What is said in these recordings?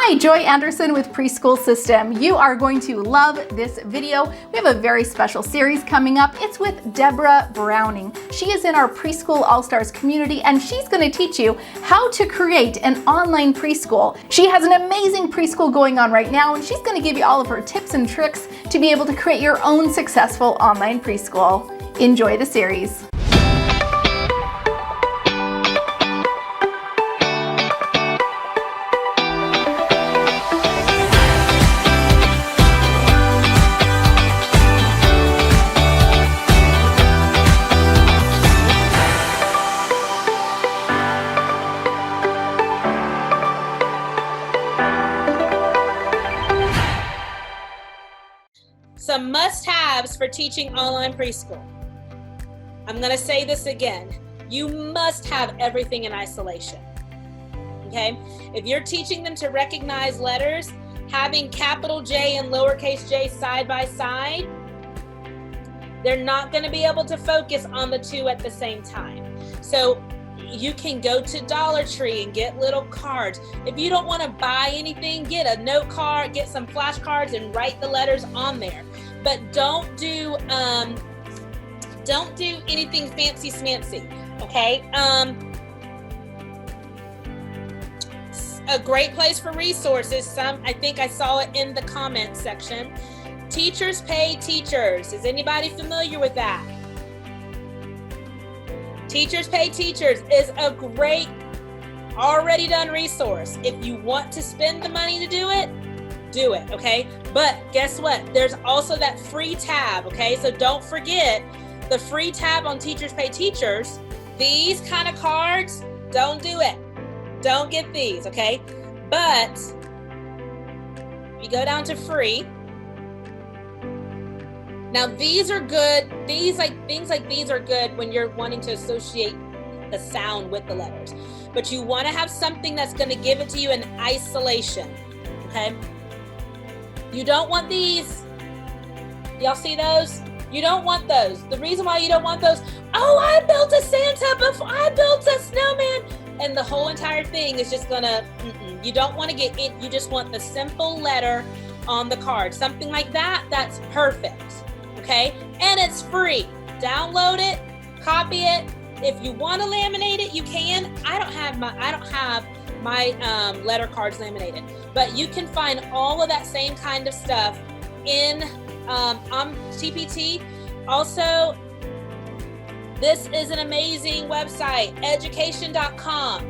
Hi, Joy Anderson with Preschool System. You are going to love this video. We have a very special series coming up. It's with Deborah Browning. She is in our Preschool All-Stars community, and she's going to teach you how to create an online preschool. She has an amazing preschool going on right now, and she's going to give you all of her tips and tricks to be able to create your own successful online preschool. Enjoy the series. Some must-haves for teaching online preschool. I'm going to say this again. You must have everything in isolation. Okay? If you're teaching them to recognize letters, having capital J and lowercase j side by side, they're not going to be able to focus on the two at the same time. So you can go to Dollar Tree and get little cards. If you don't want to buy anything, get a note card, get some flashcards and write the letters on there. But don't do anything fancy smancy, okay? A great place for resources, I think I saw it in the comments section. Teachers Pay Teachers. Is anybody familiar with that? Teachers Pay Teachers is a great, already done resource. If you want to spend the money to do it, okay? But guess what? There's also that free tab, okay? So don't forget the free tab on Teachers Pay Teachers. These kind of cards, don't do it. Don't get these, okay? But if you go down to free, now these are good. Things like these are good when you're wanting to associate the sound with the letters. But you want to have something that's going to give it to you in isolation, okay? You don't want these. Y'all see those? You don't want those. The reason why you don't want those, oh, I built a Santa before, I built a snowman, and the whole entire thing is just gonna, you don't want to get it. You just want the simple letter on the card. Something like that, that's perfect, okay? And it's free. Download it, copy it. If you want to laminate it, you can. I don't have my letter cards laminated, but you can find all of that same kind of stuff in TPT. Also, this is an amazing website, education.com.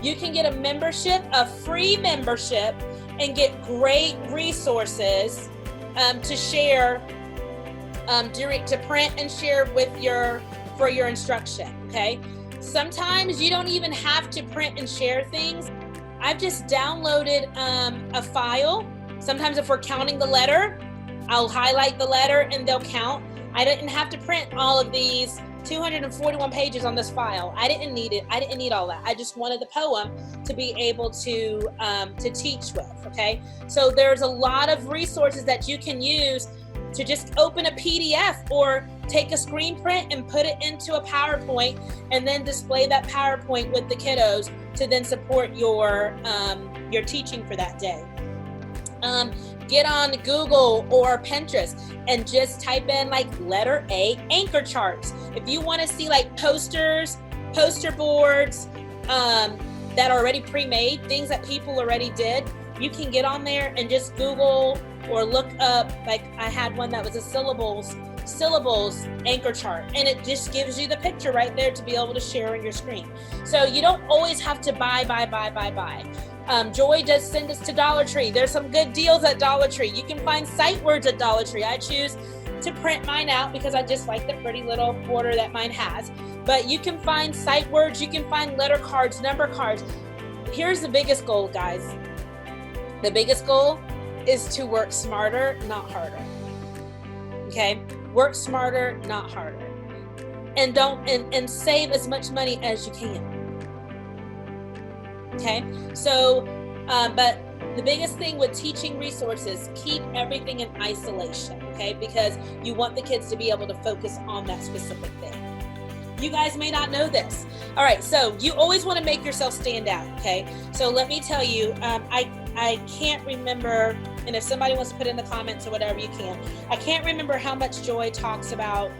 You can get a membership, a free membership, and get great resources to share, to print and share for your instruction, okay? Sometimes you don't even have to print and share things. I've just downloaded a file. Sometimes if we're counting the letter, I'll highlight the letter and they'll count. I didn't have to print all of these 241 pages on this file. I didn't need it. I didn't need all that. I just wanted the poem to be able to teach with, okay? So there's a lot of resources that you can use to just open a PDF or take a screen print and put it into a PowerPoint and then display that PowerPoint with the kiddos to then support your teaching for that day. Get on Google or Pinterest and just type in like letter A anchor charts. If you want to see like posters, poster boards that are already pre-made, things that people already did, you can get on there and just Google or look up, like I had one that was a syllables anchor chart, and it just gives you the picture right there to be able to share on your screen. So you don't always have to buy. Joy does send us to Dollar Tree. There's some good deals at Dollar Tree. You can find sight words at Dollar Tree. I choose to print mine out because I just like the pretty little border that mine has. But you can find sight words, you can find letter cards, number cards. Here's the biggest goal, guys. The biggest goal is to work smarter, not harder. Okay? Work smarter, not harder. And save as much money as you can. Okay? So, but the biggest thing with teaching resources, keep everything in isolation, okay? Because you want the kids to be able to focus on that specific thing. You guys may not know this. All right, so you always want to make yourself stand out, okay? So let me tell you, I can't remember, and if somebody wants to put in the comments or whatever, you can. I can't remember how much Joy talks about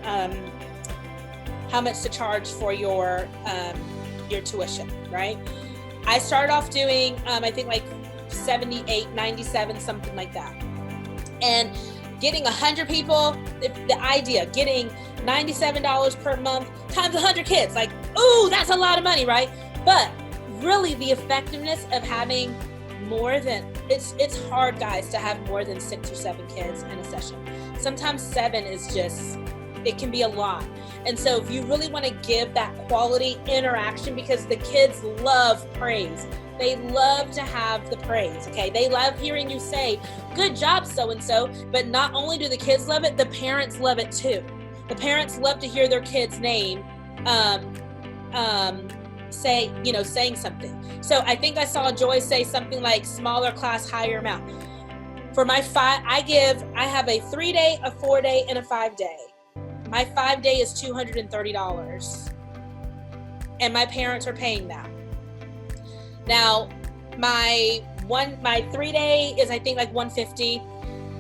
how much to charge for your tuition, right? I started off doing, I think like 78, 97, something like that. And getting 100 people, the idea, getting $97 per month times 100 kids, like, ooh, that's a lot of money, right? But really the effectiveness of having more than, it's hard, guys, to have more than 6 or 7 kids in a session. Sometimes 7 is just, it can be a lot. And so if you really want to give that quality interaction, because the kids love praise. They love to have the praise, okay? They love hearing you say, good job, so-and-so, but not only do the kids love it, the parents love it too. The parents love to hear their kid's name saying something. So I think I saw Joy say something like smaller class, higher amount. For my I have a 3-day, a 4-day, and a 5-day. My 5-day is $230, and my parents are paying that. Now, my 3-day is, I think, like $150.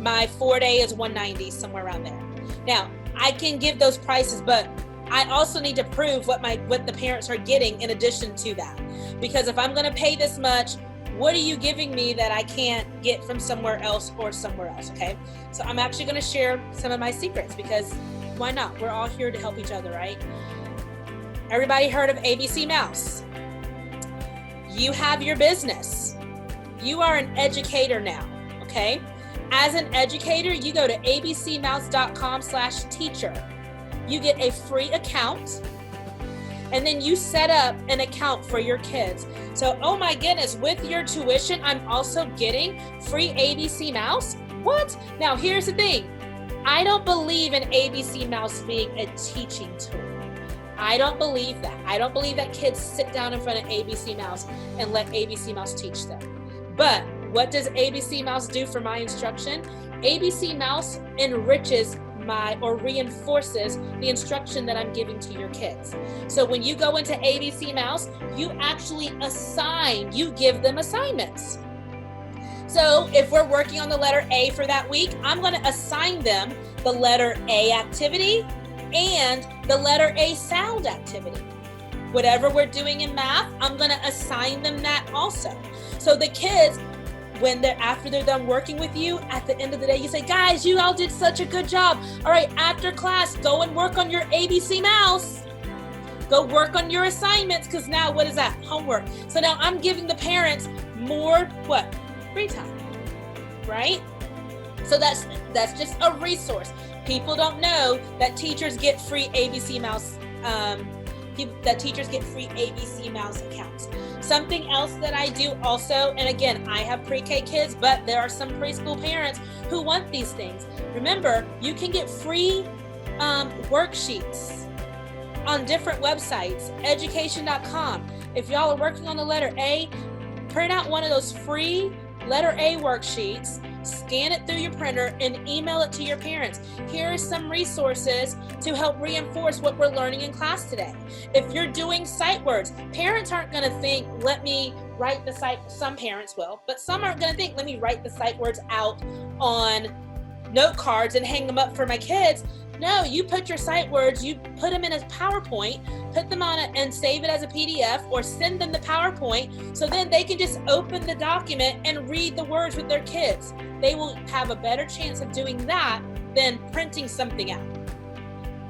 My 4-day is $190, somewhere around there. Now, I can give those prices, but I also need to prove what the parents are getting in addition to that. Because if I'm going to pay this much, what are you giving me that I can't get from somewhere else or somewhere else, okay? So I'm actually going to share some of my secrets, because why not? We're all here to help each other, right? Everybody heard of ABC Mouse? You have your business. You are an educator now, okay? As an educator, you go to abcmouse.com/teacher. You get a free account, and then you set up an account for your kids. So, oh my goodness, with your tuition, I'm also getting free ABC Mouse? What? Now, here's the thing. I don't believe in ABC Mouse being a teaching tool. I don't believe that. I don't believe that kids sit down in front of ABC Mouse and let ABC Mouse teach them. But what does ABC Mouse do for my instruction? ABC Mouse enriches or reinforces the instruction that I'm giving to your kids. So when you go into ABC Mouse, you actually you give them assignments. So if we're working on the letter A for that week, I'm going to assign them the letter A activity and the letter A sound activity. Whatever we're doing in math, I'm going to assign them that also. So the kids, after they're done working with you, at the end of the day, you say, guys, you all did such a good job. All right, after class, go and work on your ABC Mouse. Go work on your assignments, because now what is that? Homework. So now I'm giving the parents more, free time, right? So that's just a resource. People don't know that teachers get free ABC Mouse, accounts. Something else that I do also, and again, I have pre-K kids, but there are some preschool parents who want these things. Remember, you can get free worksheets on different websites, education.com. If y'all are working on the letter A, print out one of those free letter A worksheets, scan it through your printer, and email it to your parents. Here are some resources to help reinforce what we're learning in class today. If you're doing sight words, parents aren't going to think, let me write the sight, some parents will, but some aren't going to think, let me write the sight words out on note cards and hang them up for my kids. No, you put your sight words, you put them in a PowerPoint, put them on it and save it as a PDF, or send them the PowerPoint, so then they can just open the document and read the words with their kids. They will have a better chance of doing that than printing something out.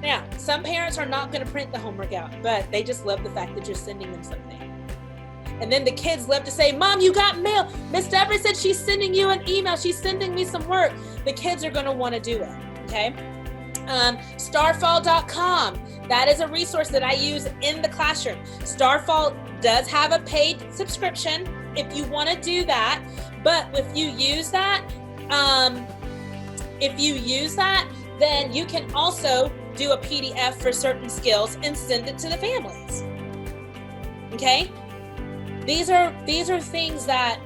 Now, some parents are not going to print the homework out, but they just love the fact that you're sending them something. And then the kids love to say, Mom, you got mail. Miss Deborah said she's sending you an email. She's sending me some work. The kids are going to want to do it, okay? Starfall.com. That is a resource that I use in the classroom. Starfall does have a paid subscription if you want to do that. But if you use that, then you can also do a PDF for certain skills and send it to the families. Okay? These are things that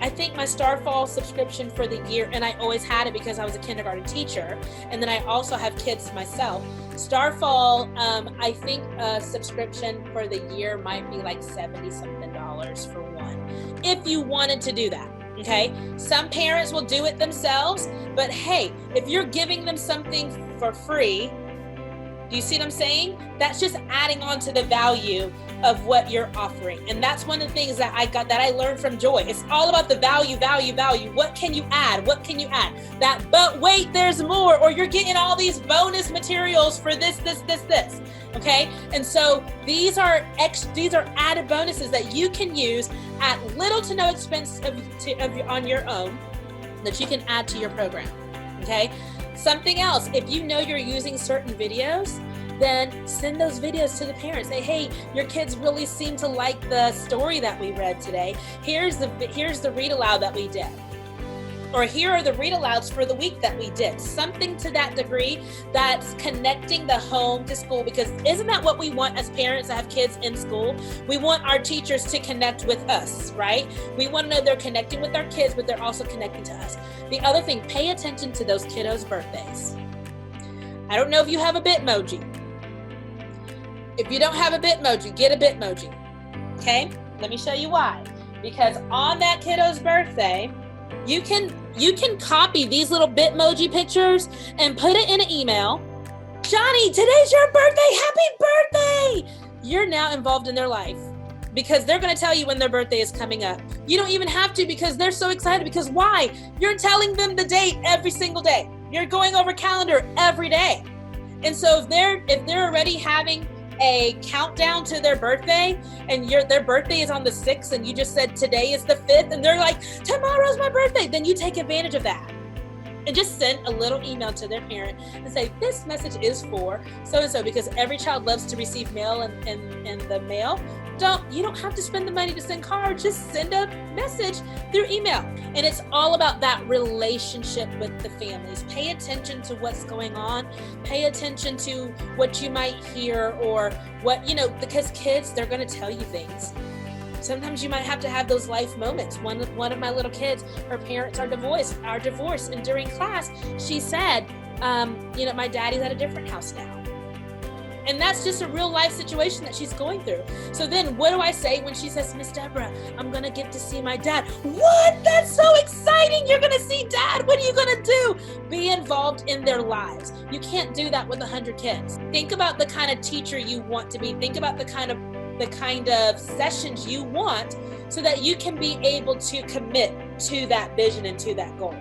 I think my Starfall subscription for the year, and I always had it because I was a kindergarten teacher, and then I also have kids myself. Starfall, I think a subscription for the year might be like $70-something for one, if you wanted to do that, Okay, some parents will do it themselves, but hey, if you're giving them something for free, do you see what I'm saying? That's just adding on to the value of what you're offering. And that's one of the things that I learned from Joy. It's all about the value. What can you add? What can you add? But wait, there's more, or you're getting all these bonus materials for this. Okay? And so these are added bonuses that you can use at little to no expense on your own, that you can add to your program. Okay? Something else, if you know you're using certain videos, then send those videos to the parents. Say, hey, your kids really seem to like the story that we read today. Here's the read aloud that we did. Or here are the read alouds for the week that we did. Something to that degree that's connecting the home to school, because isn't that what we want as parents that have kids in school? We want our teachers to connect with us, right? We want to know they're connecting with our kids, but they're also connecting to us. The other thing, pay attention to those kiddos' birthdays. I don't know if you have a Bitmoji. If you don't have a Bitmoji, get a Bitmoji. Okay? Let me show you why. Because on that kiddo's birthday, you can copy these little Bitmoji pictures and put it in an email. Johnny, today's your birthday. Happy birthday. You're now involved in their life, because they're going to tell you when their birthday is coming up. You don't even have to, because they're so excited. Because why? You're telling them the date every single day. You're going over calendar every day. And so if they're already having a countdown to their birthday, and their birthday is on the 6th, and you just said today is the 5th, and they're like, tomorrow's my birthday, then you take advantage of that. And just send a little email to their parent and say, this message is for so-and-so, because every child loves to receive mail in the mail. You don't have to spend the money to send cards, just send a message through email. And it's all about that relationship with the families. Pay attention to what's going on. Pay attention to what you might hear, or what, because kids, they're going to tell you things. Sometimes you might have to have those life moments. One of my little kids, her parents are divorced, and during class, she said, my daddy's at a different house now. And that's just a real life situation that she's going through. So then what do I say when she says, Miss Deborah, I'm going to get to see my dad? What? That's so exciting. You're going to see dad. What are you going to do? Be involved in their lives. You can't do that with 100 kids. Think about the kind of teacher you want to be. Think about the kind of sessions you want, so that you can be able to commit to that vision and to that goal.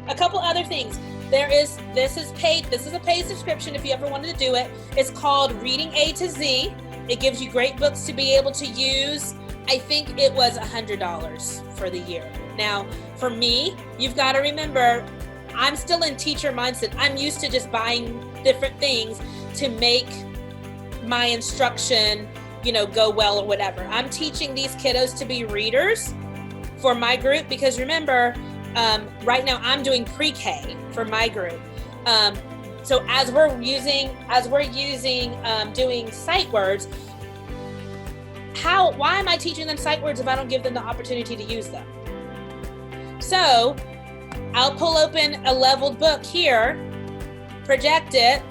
A couple other things. This is a paid subscription if you ever wanted to do it. It's called Reading A to Z. It gives you great books to be able to use. I think it was $100 for the year. Now, for me, you've got to remember, I'm still in teacher mindset. I'm used to just buying different things to make my instruction, go well or whatever. I'm teaching these kiddos to be readers for my group, because remember, right now I'm doing pre-K for my group. So as we're doing sight words, why am I teaching them sight words if I don't give them the opportunity to use them? So I'll pull open a leveled book here, project it,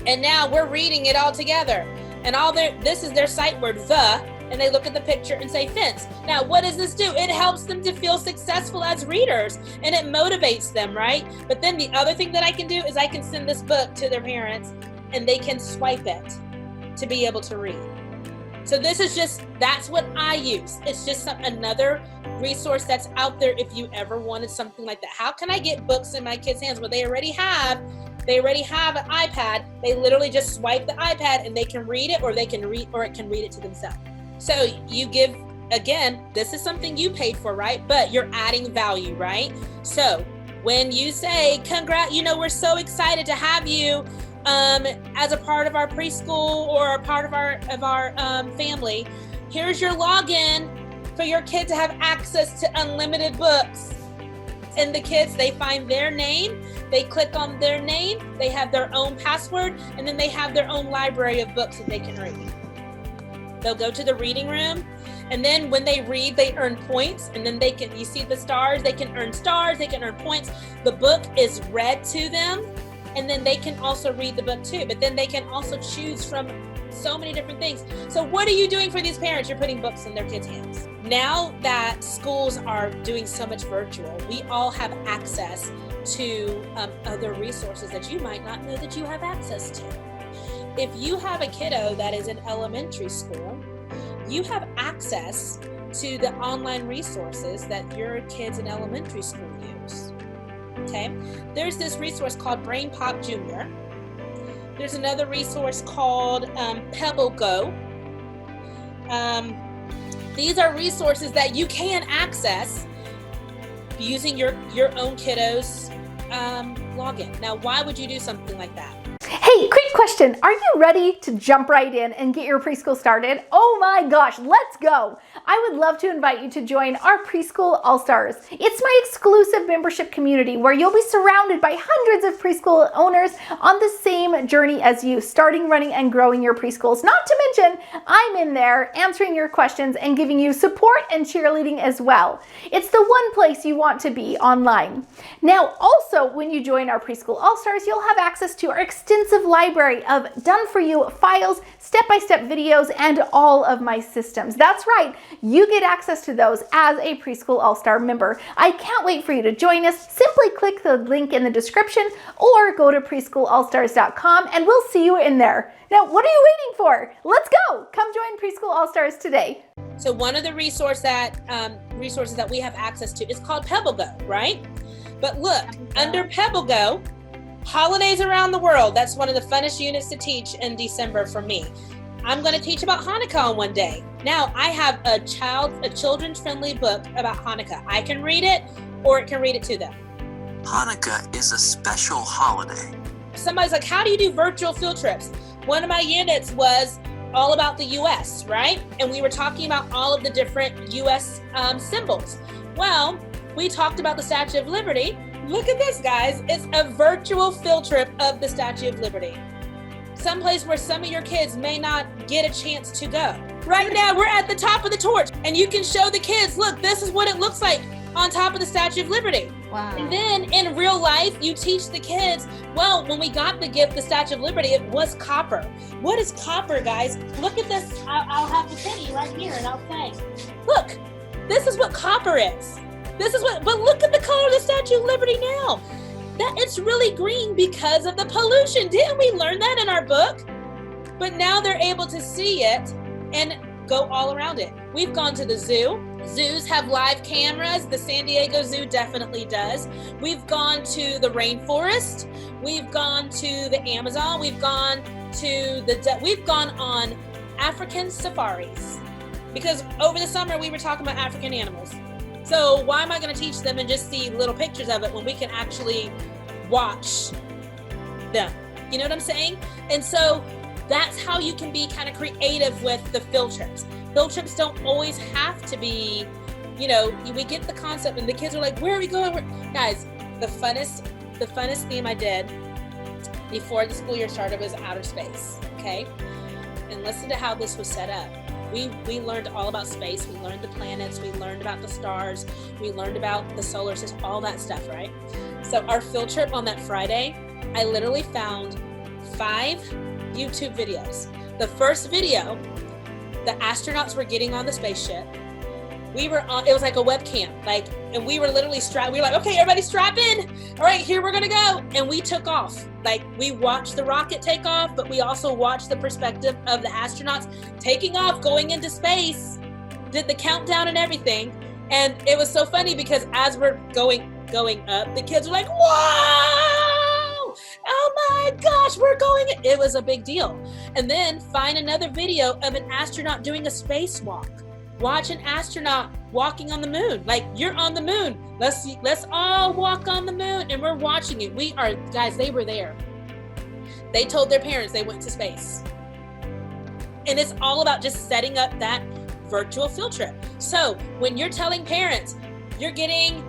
and now we're reading it all together. And this is their sight word, and they look at the picture and say fence. Now, what does this do? It helps them to feel successful as readers, and it motivates them, right? But then the other thing that I can do is I can send this book to their parents, and they can swipe it to be able to read. So that's what I use. It's just another resource that's out there if you ever wanted something like that. How can I get books in my kids' hands? Well, they already have an iPad. They literally just swipe the iPad and they can read it, or it can read it to themselves. So you give, again, this is something you paid for, right? But you're adding value, right? So when you say, we're so excited to have you as a part of our preschool or a part of our family, here's your login for your kid to have access to unlimited books. And the kids, they find their name, they click on their name, they have their own password, and then they have their own library of books that they can read. They'll go to the reading room, and then when they read, they earn points, and then you see the stars, they can earn stars, they can earn points. The book is read to them, and then they can also read the book too, but then they can also choose from so many different things. So what are you doing for these parents? You're putting books in their kids' hands. Now that schools are doing so much virtual, we all have access to other resources that you might not know that you have access to. If you have a kiddo that is in elementary school, you have access to the online resources that your kids in elementary school use. Okay, there's this resource called Brain Pop Junior. There's another resource called Pebble Go. These are resources that you can access using your own kiddo's login. Now, why would you do something like that? Hey, quick question. Are you ready to jump right in and get your preschool started? Oh my gosh, let's go. I would love to invite you to join our Preschool All-Stars. It's my exclusive membership community where you'll be surrounded by hundreds of preschool owners on the same journey as you, starting, running, and growing your preschools. Not to mention, I'm in there answering your questions and giving you support and cheerleading as well. It's the one place you want to be online. Now, also, when you join our Preschool All-Stars, you'll have access to our extensive library of done-for-you files, step-by-step videos, and all of my systems. That's right, you get access to those as a Preschool All-Star member. I can't wait for you to join us. Simply click the link in the description or go to preschoolallstars.com and we'll see you in there. Now, what are you waiting for? Let's go! Come join Preschool All-Stars today. So one of the resources that we have access to is called Pebble Go, right? But look, under Pebble Go, holidays around the world. That's one of the funnest units to teach in December for me. I'm going to teach about Hanukkah on one day. Now, I have a children's-friendly book about Hanukkah. I can read it, or it can read it to them. Hanukkah is a special holiday. Somebody's like, how do you do virtual field trips? One of my units was all about the U.S., right? And we were talking about all of the different U.S. Symbols. Well, we talked about the Statue of Liberty. Look at this, guys. It's a virtual field trip of the Statue of Liberty. Someplace where some of your kids may not get a chance to go. Right now, we're at the top of the torch, and you can show the kids, look, this is what it looks like on top of the Statue of Liberty. Wow. And then in real life, you teach the kids, well, when we got the gift, the Statue of Liberty, it was copper. What is copper, guys? Look at this. I'll have the penny right here, and I'll say, look, this is what copper is. But look at the color of the Statue of Liberty now. That it's really green because of the pollution. Didn't we learn that in our book? But now they're able to see it and go all around it. We've gone to the zoo. Zoos have live cameras. The San Diego Zoo definitely does. We've gone to the rainforest. We've gone to the Amazon. We've gone on African safaris. Because over the summer we were talking about African animals. So why am I going to teach them and just see little pictures of it when we can actually watch them? You know what I'm saying? And so that's how you can be kind of creative with the field trips. Field trips don't always have to be, we get the concept and the kids are like, where are we going? Guys, the funnest theme I did before the school year started was outer space, okay? And listen to how this was set up. We learned all about space. We learned the planets. We learned about the stars. We learned about the solar system, all that stuff, right? So our field trip on that Friday, I literally found 5 YouTube videos. The first video, the astronauts were getting on the spaceship. It was like a webcam, and we were literally strapped. We were like, okay, everybody strap in. All right, here we're gonna go. And we took off. We watched the rocket take off, but we also watched the perspective of the astronauts taking off, going into space, did the countdown and everything. And it was so funny because as we're going up, the kids were like, wow, oh my gosh, we're going. It was a big deal. And then find another video of an astronaut doing a spacewalk. Watch an astronaut walking on the moon. You're on the moon. Let's all walk on the moon. And we're watching it. Guys, they were there. They told their parents they went to space. And it's all about just setting up that virtual field trip. So when you're telling parents, you're getting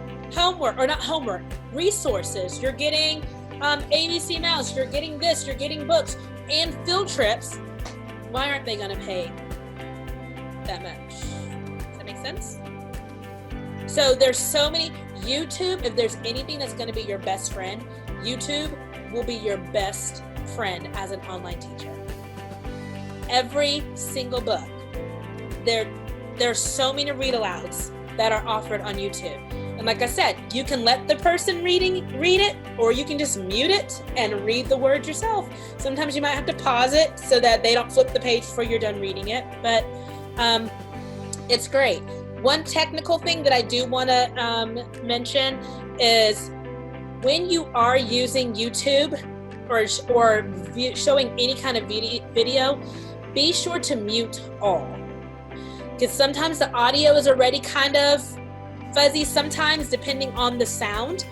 resources, you're getting ABC Mouse, you're getting this, you're getting books and field trips, why aren't they gonna pay that much? Does that make sense? So there's so many. YouTube, if there's anything that's going to be your best friend, YouTube will be your best friend as an online teacher. every single book. There's so many read-alouds that are offered on YouTube. And like I said, you can let the person read it, or you can just mute it and read the words yourself. Sometimes you might have to pause it so that they don't flip the page before you're done reading it, but it's great. One technical thing that I do want to mention is when you are using YouTube or showing any kind of video, be sure to mute all. Because sometimes the audio is already kind of fuzzy sometimes depending on the sound.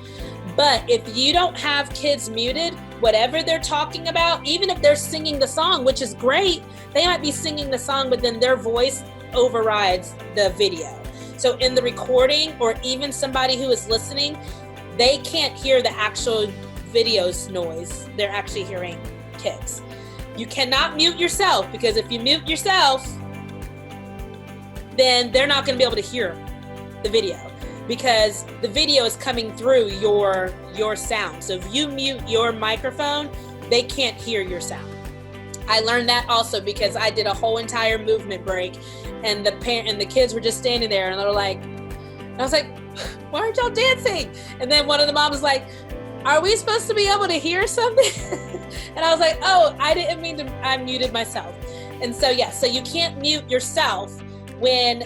But if you don't have kids muted, whatever they're talking about, even if they're singing the song, which is great, they might be singing the song, but then their voice overrides the video. So in the recording, or even somebody who is listening, they can't hear the actual video's noise. They're actually hearing kids. You cannot mute yourself, because if you mute yourself, then they're not going to be able to hear the video, because the video is coming through your sound. So if you mute your microphone, they can't hear your sound. I learned that also because I did a whole entire movement break, and the kids were just standing there, and they were like, I was like, why aren't y'all dancing? And then one of the moms was like, are we supposed to be able to hear something? And I was like, oh, I didn't mean to, I muted myself. And so, yeah, so you can't mute yourself when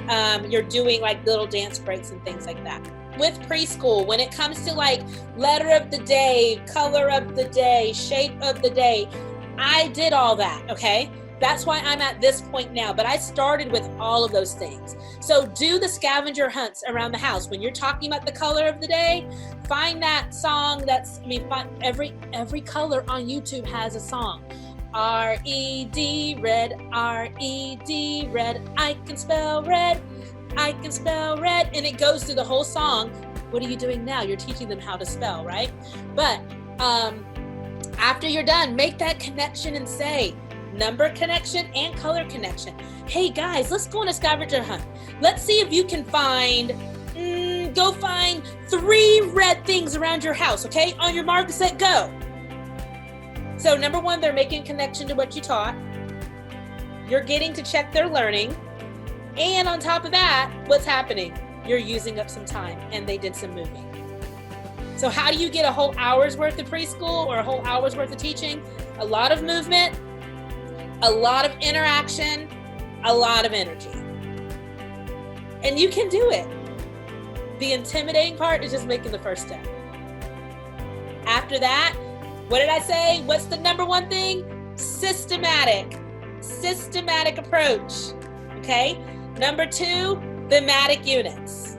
you're doing like little dance breaks and things like that. With preschool, when it comes to like letter of the day, color of the day, shape of the day, I did all that, okay? That's why I'm at this point now, but I started with all of those things. So do the scavenger hunts around the house. When you're talking about the color of the day, find that song find every color on YouTube has a song. R-E-D, red, R-E-D, red, I can spell red, I can spell red, and it goes through the whole song. What are you doing now? You're teaching them how to spell, right? But after you're done, make that connection and say, number connection and color connection. Hey guys, let's go on a scavenger hunt. Let's see if you can find, go find 3 red things around your house, okay? On your mark, set, go. So number 1, they're making connection to what you taught. You're getting to check their learning. And on top of that, what's happening? You're using up some time, and they did some moving. So how do you get a whole hour's worth of preschool or a whole hour's worth of teaching? A lot of movement, a lot of interaction, a lot of energy. And you can do it. The intimidating part is just making the first step. After that, what did I say? What's the number 1 thing? Systematic approach, okay? Number 2, thematic units.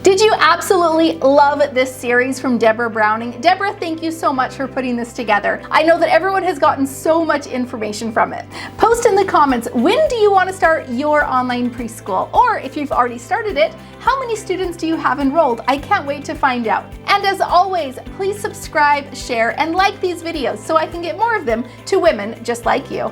Did you absolutely love this series from Deborah Browning? Deborah, thank you so much for putting this together. I know that everyone has gotten so much information from it. Post in the comments, when do you want to start your online preschool? Or if you've already started it, how many students do you have enrolled? I can't wait to find out. And as always, please subscribe, share, and like these videos so I can get more of them to women just like you.